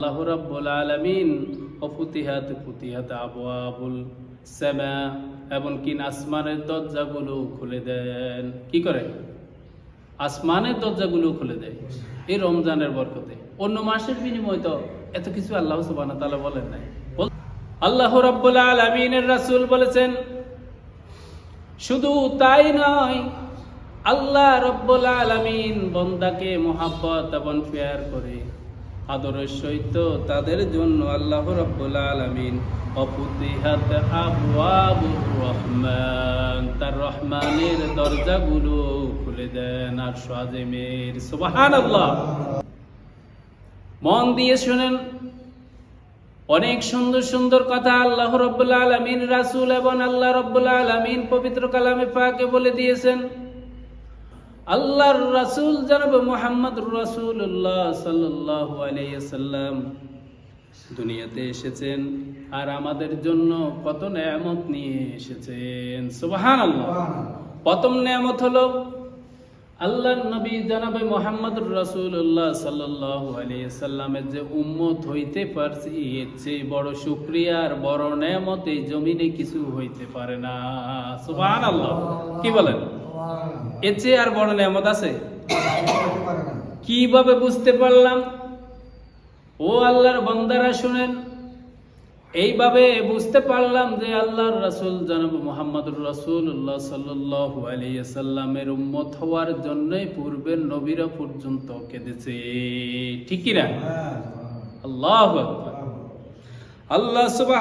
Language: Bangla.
আল্লাহ রাব্বুল আলামিন ফুতিহাত আবওয়াবুল সামা, এমনকি আসমানের দরজাগুলো খুলে দেন। কি করে? আসমানের দরজাগুলো খুলে দেয় এই রমজানের বরকতে। অন্য মাসের বিনিময়ে তো এত কিছু আল্লাহ সুবহানাহু ওয়া তাআলা বলেন নাই। আল্লাহ রাব্বুল আলামিনের রাসূল বলেছেন, শুধু তাই নয়, আল্লাহ রাব্বুল আলামিন বান্দাকে মুহাব্বত এবং প্যার করে আদরের সহিত তাদের জন্য আল্লাহ রাব্বুল আলামিন অফুতিহাত আবওয়াবুর রহমান, তার রহমানের দরজাগুলো খুলে দেন আর আযিমের। সুবহানাল্লাহ। মন দিয়ে শুনেন, অনেক সুন্দর সুন্দর কথা আল্লাহ রাব্বুল আলামিন, রাসূল এবং আল্লাহ রাব্বুল আলামিন পবিত্র কালামে পাকে বলে দিয়েছেন। আল্লাহর রাসূল জনাব মুহাম্মদুর রাসূলুল্লাহ সাল্লাল্লাহু আলাইহি ওয়াসাল্লাম দুনিয়াতে এসেছেন আর আমাদের জন্য কত নেয়ামত নিয়ে এসেছেন। সুবহানাল্লাহ। প্রথম নেয়ামত হলো আল্লাহর নবী জনাব মুহাম্মদুর রাসূলুল্লাহ সাল্লাল্লাহু আলাইহি ওয়াসাল্লামের যে উম্মত হইতে পারছি, এর চেয়ে বড় শুকরিয়া আর বড় নেয়ামত এই জমিনে কিছু হইতে পারে না। সুবহানাল্লাহ। কি বলেন? এর চেয়ে আর বড় নেয়ামত আছে? কিভাবে বুঝতে পারলাম? ও আল্লাহর বান্দারা শুনেন, এইভাবে বুঝতে পারলাম যে আল্লাহর রাসূল জনাব মুহাম্মদুর রাসূলুল্লাহ সাল্লাল্লাহু আলাইহি ওয়াসাল্লামের উম্মত হওয়ার জন্যই পূর্বের নবীরা পর্যন্ত কেঁদেছে। ঠিক কি না? আল্লাহু আকবার। আল্লাহ সুবহানাহু